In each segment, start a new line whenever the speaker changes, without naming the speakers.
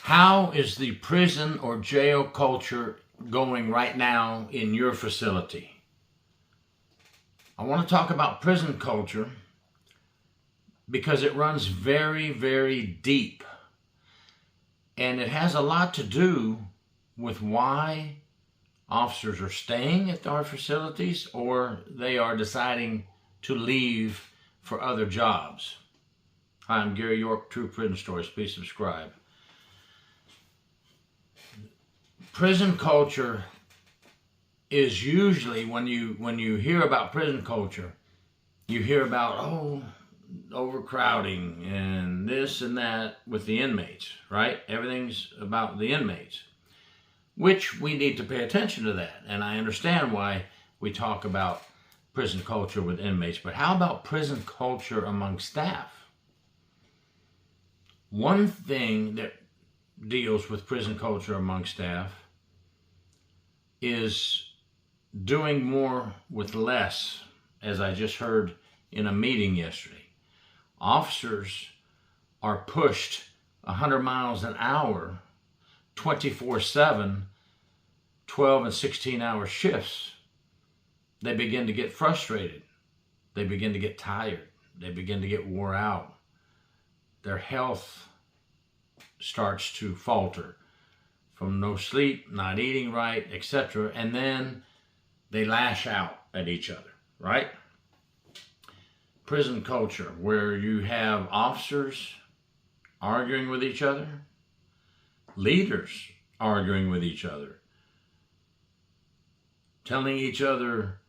How is the prison or jail culture going right now in your facility? I want to talk about prison culture because it runs very, very deep. And it has a lot to do with why officers are staying at our facilities or they are deciding to leave for other jobs. Hi, I'm Gary York, True Prison Stories. Please subscribe. Prison culture is usually, when you hear about prison culture, you hear about, overcrowding and this and that with the inmates, right? Everything's about the inmates, which we need to pay attention to that. And I understand why we talk about prison culture with inmates, but how about prison culture among staff? One thing that deals with prison culture among staff is doing more with less, as I just heard in a meeting yesterday. Officers are pushed 100 miles an hour, 24/7, 12 and 16-hour shifts. They begin to get frustrated. They begin to get tired. They begin to get wore out. Their health starts to falter from no sleep, not eating right, etc. And then they lash out at each other, right? Prison culture, where you have officers arguing with each other, leaders arguing with each other, telling each other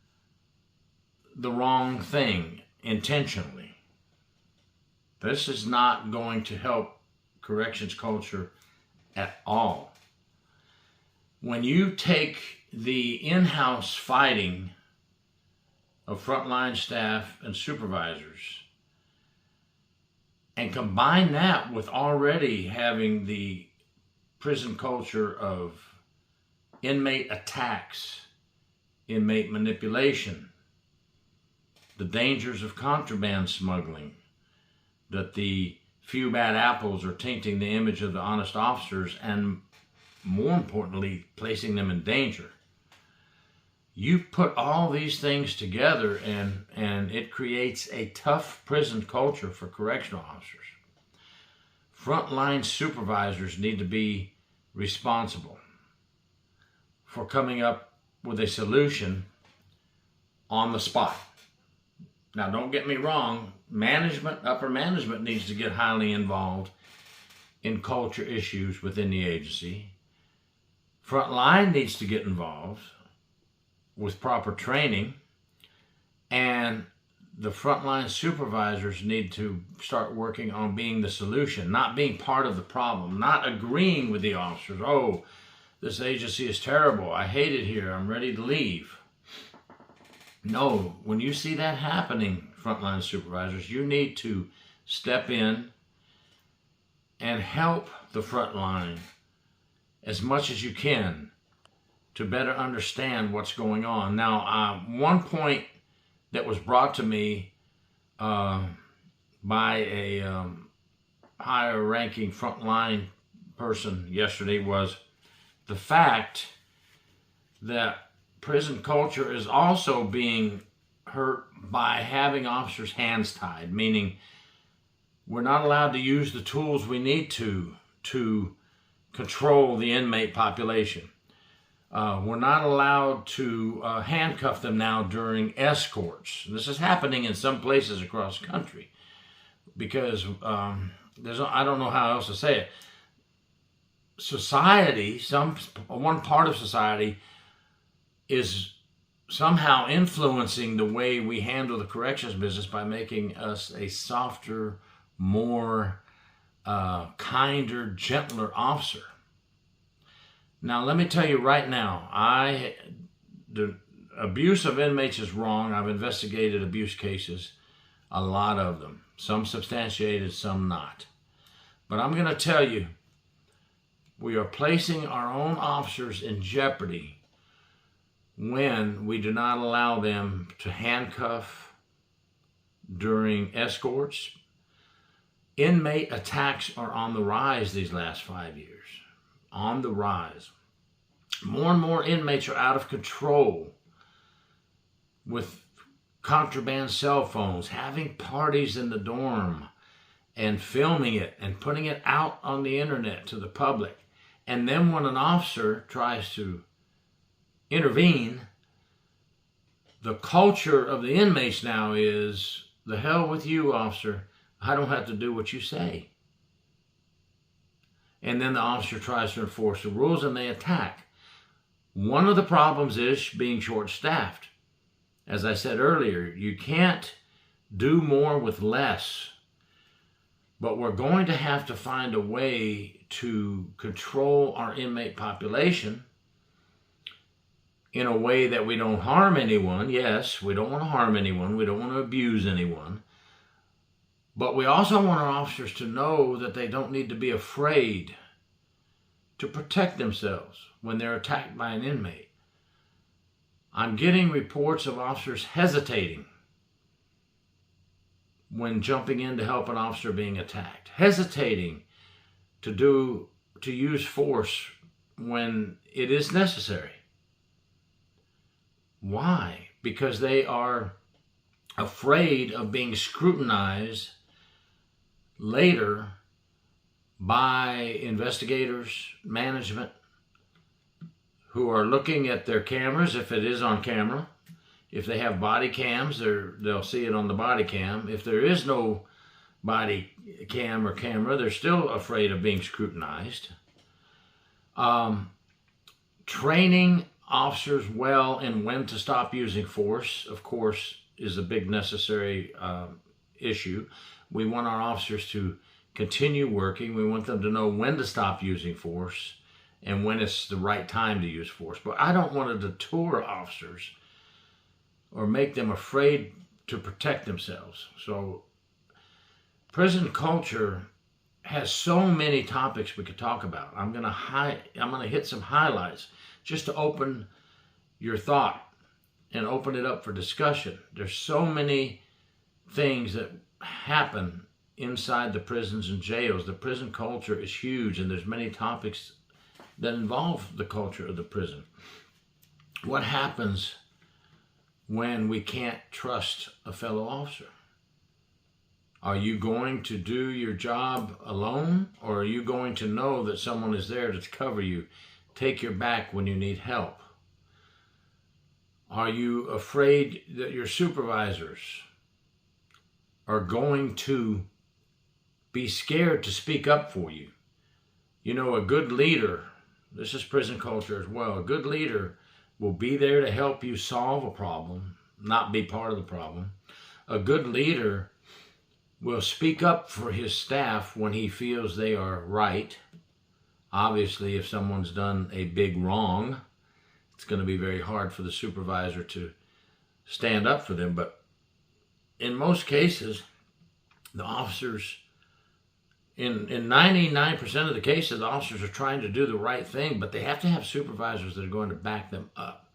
the wrong thing intentionally. This is not going to help corrections culture at all. When you take the in-house fighting of frontline staff and supervisors and combine that with already having the prison culture of inmate attacks, inmate manipulation, the dangers of contraband smuggling, that the few bad apples are tainting the image of the honest officers and, more importantly, placing them in danger. You put all these things together and it creates a tough prison culture for correctional officers. Frontline supervisors need to be responsible for coming up with a solution on the spot. Now, don't get me wrong, upper management needs to get highly involved in culture issues within the agency. Frontline needs to get involved with proper training, and the frontline supervisors need to start working on being the solution, not being part of the problem, not agreeing with the officers. Oh, this agency is terrible. I hate it here. I'm ready to leave. No, when you see that happening, frontline supervisors, you need to step in and help the frontline as much as you can to better understand what's going on. Now, one point that was brought to me by a higher-ranking frontline person yesterday was the fact that prison culture is also being hurt by having officers' hands tied, meaning we're not allowed to use the tools we need to control the inmate population. We're not allowed to handcuff them now during escorts. This is happening in some places across the country because I don't know how else to say it. Society, one part of society is somehow influencing the way we handle the corrections business by making us a softer, more kinder, gentler officer. Now, let me tell you right now, the abuse of inmates is wrong. I've investigated abuse cases, a lot of them. Some substantiated, some not. But I'm going to tell you, we are placing our own officers in jeopardy when we do not allow them to handcuff during escorts, Inmate attacks are on the rise these last 5 years. On the rise. More and more inmates are out of control with contraband cell phones, having parties in the dorm and filming it and putting it out on the internet to the public. And then when an officer tries to intervene, the culture of the inmates now is, the hell with you, officer. I don't have to do what you say. And then the officer tries to enforce the rules and they attack. One of the problems is being short-staffed. As I said earlier, you can't do more with less. But we're going to have to find a way to control our inmate population in a way that we don't harm anyone. Yes, we don't want to harm anyone. We don't want to abuse anyone. But we also want our officers to know that they don't need to be afraid to protect themselves when they're attacked by an inmate. I'm getting reports of officers hesitating when jumping in to help an officer being attacked, hesitating to use force when it is necessary. Why? Because they are afraid of being scrutinized later by investigators, management, who are looking at their cameras, if it is on camera. If they have body cams, they'll see it on the body cam. If there is no body cam or camera, they're still afraid of being scrutinized. Training officers well in when to stop using force, of course, is a big necessary issue. We want our officers to continue working. We want them to know when to stop using force and when it's the right time to use force. But I don't want to deter officers or make them afraid to protect themselves. So prison culture has so many topics we could talk about. I'm gonna hit some highlights just to open your thought and open it up for discussion. There's so many things that happen inside the prisons and jails. The prison culture is huge, and there's many topics that involve the culture of the prison. What happens when we can't trust a fellow officer? Are you going to do your job alone, or are you going to know that someone is there to cover you, take your back when you need help? Are you afraid that your supervisors are going to be scared to speak up for you? You know, a good leader, this is prison culture as well, a good leader will be there to help you solve a problem, not be part of the problem. A good leader will speak up for his staff when he feels they are right. Obviously, if someone's done a big wrong, it's going to be very hard for the supervisor to stand up for them. But in most cases, the officers, in 99% of the cases, the officers are trying to do the right thing, but they have to have supervisors that are going to back them up.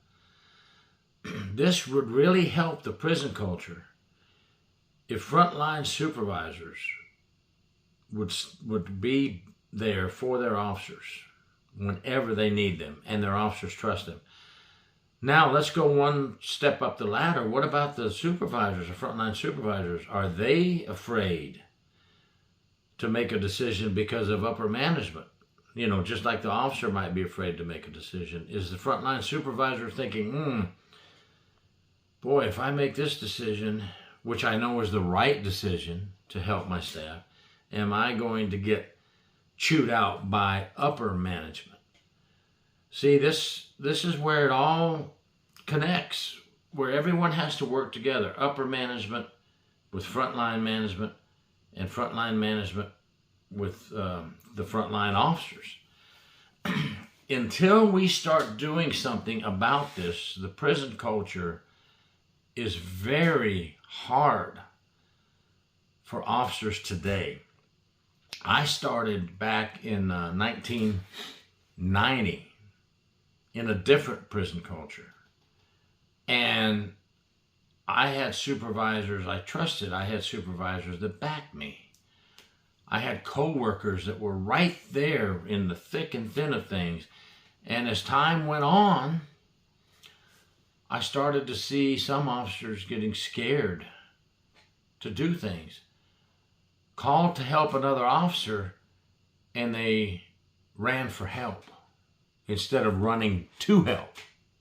This would really help the prison culture if frontline supervisors would be there for their officers whenever they need them and their officers trust them. Now, let's go one step up the ladder. What about the supervisors, the frontline supervisors? Are they afraid to make a decision because of upper management? You know, just like the officer might be afraid to make a decision. Is the frontline supervisor thinking, boy, if I make this decision, which I know is the right decision to help my staff, am I going to get chewed out by upper management? See, this is where it all connects, where everyone has to work together. Upper management with frontline management, and frontline management with the frontline officers. Until we start doing something about this, the prison culture is very hard for officers today. I started back in 1990 in a different prison culture. And I had supervisors I trusted. I had supervisors that backed me. I had co-workers that were right there in the thick and thin of things. And as time went on, I started to see some officers getting scared to do things. Called to help another officer, and they ran for help instead of running to help.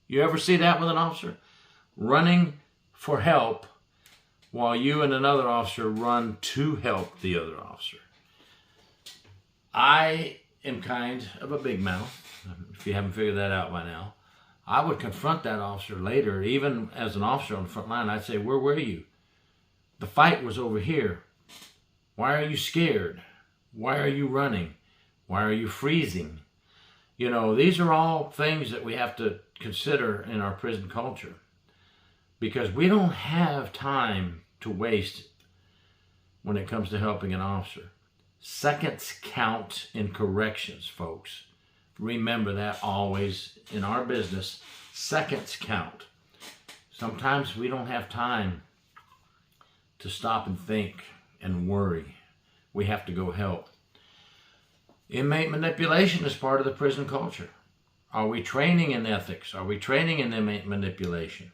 You ever see that with an officer? Running for help while you and another officer run to help the other officer. I am kind of a big mouth, if you haven't figured that out by now. I would confront that officer later, even as an officer on the front line. I'd say, where were you? The fight was over here. Why are you scared? Why are you running? Why are you freezing? You know, these are all things that we have to consider in our prison culture, because we don't have time to waste when it comes to helping an officer. Seconds count in corrections, folks. Remember that always in our business. Seconds count. Sometimes we don't have time to stop and think and worry. We have to go help. Inmate manipulation is part of the prison culture. Are we training in ethics? Are we training in inmate manipulation?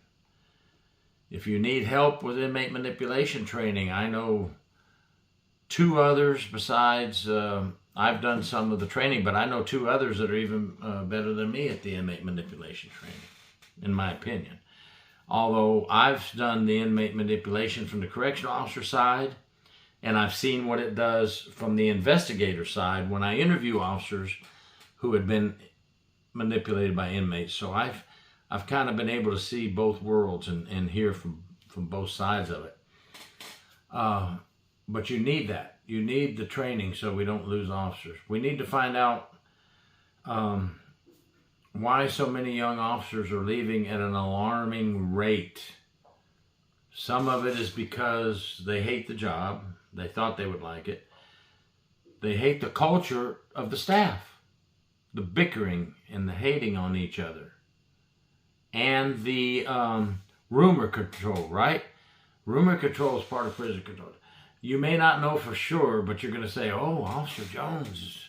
If you need help with inmate manipulation training, I know 2 others besides, I've done some of the training, but I know 2 others that are even better than me at the inmate manipulation training, in my opinion. Although I've done the inmate manipulation from the correctional officer side, and I've seen what it does from the investigator side when I interview officers who had been manipulated by inmates. So I've kind of been able to see both worlds and hear from both sides of it. But you need that. You need the training so we don't lose officers. We need to find out why so many young officers are leaving at an alarming rate. Some of it is because they hate the job. They thought they would like it. They hate the culture of the staff, the bickering and the hating on each other, and the rumor control, right? Rumor control is part of prison control. You may not know for sure, but you're going to say, oh, Officer Jones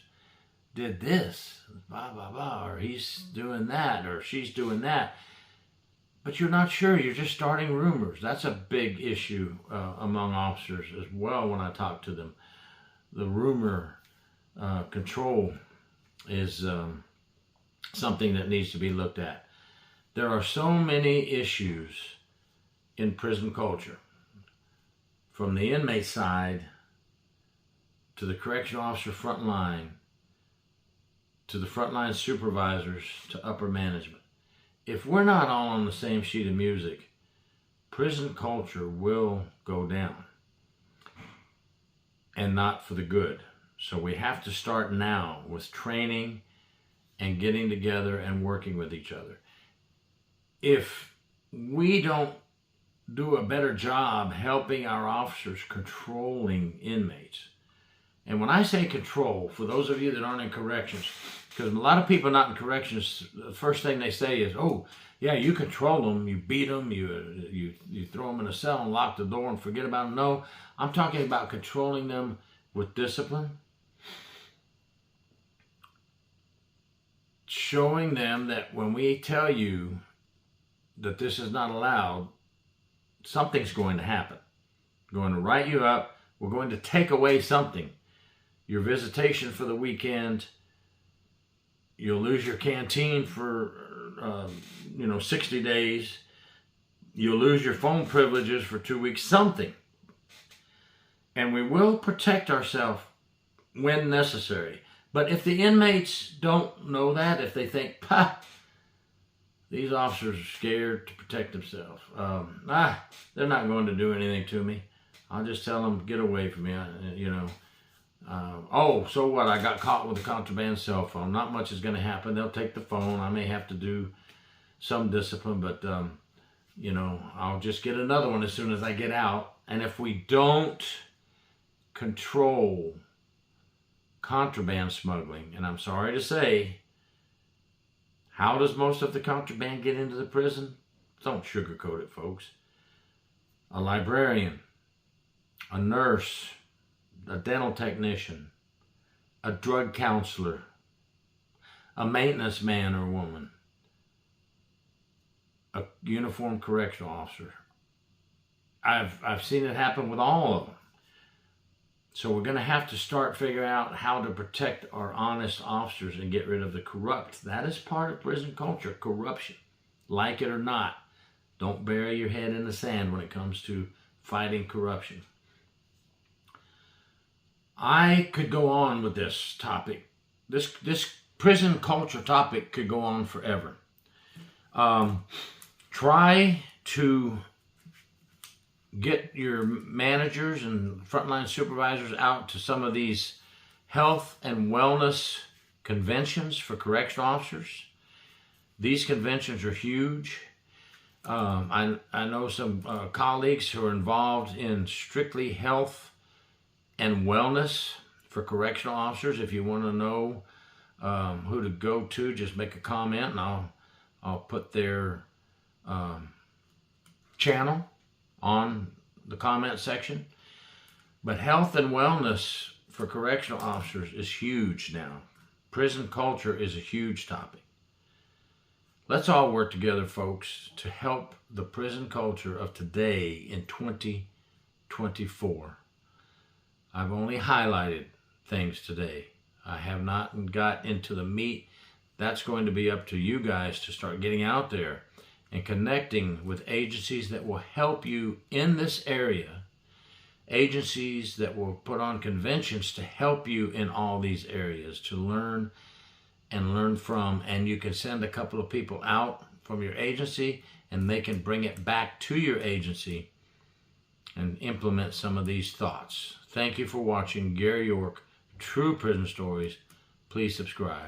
did this, blah, blah, blah, or he's doing that, or she's doing that. But you're not sure. You're just starting rumors. That's a big issue among officers as well when I talk to them. The rumor control is something that needs to be looked at. There are so many issues in prison culture, from the inmate side to the correctional officer front line, to the frontline supervisors, to upper management. If we're not all on the same sheet of music, prison culture will go down, and not for the good. So we have to start now with training and getting together and working with each other. If we don't do a better job helping our officers controlling inmates, and when I say control, for those of you that aren't in corrections, because a lot of people not in corrections, the first thing they say is, oh, yeah, you control them, you beat them, you throw them in a cell and lock the door and forget about them. No, I'm talking about controlling them with discipline, showing them that when we tell you that this is not allowed, something's going to happen. We're going to write you up. We're going to take away something. Your visitation for the weekend. You'll lose your canteen for 60 days. You'll lose your phone privileges for 2 weeks. Something. And we will protect ourselves when necessary. But if the inmates don't know that, if they think, these officers are scared to protect themselves, they're not going to do anything to me. I'll just tell them, get away from me, so what? I got caught with a contraband cell phone. Not much is going to happen. They'll take the phone. I may have to do some discipline, but, I'll just get another one as soon as I get out. And if we don't control contraband smuggling, and I'm sorry to say, how does most of the contraband get into the prison? Don't sugarcoat it, folks. A librarian, a nurse, a dental technician, a drug counselor, a maintenance man or woman, a uniformed correctional officer. I've seen it happen with all of them. So we're going to have to start figuring out how to protect our honest officers and get rid of the corrupt. That is part of prison culture, corruption. Like it or not, don't bury your head in the sand when it comes to fighting corruption. I could go on with this topic. This prison culture topic could go on forever. Try to get your managers and frontline supervisors out to some of these health and wellness conventions for correctional officers. These conventions are huge. I know some colleagues who are involved in strictly health and wellness for correctional officers. If you want to know who to go to, just make a comment and I'll put their channel on the comment section. But health and wellness for correctional officers is huge now. Prison culture is a huge topic. Let's all work together, folks, to help the prison culture of today in 2024. I've only highlighted things today. I have not got into the meat. That's going to be up to you guys to start getting out there and connecting with agencies that will help you in this area, agencies that will put on conventions to help you in all these areas, to learn and learn from. And you can send a couple of people out from your agency and they can bring it back to your agency and implement some of these thoughts. Thank you for watching Gary York, True Prison Stories. Please subscribe.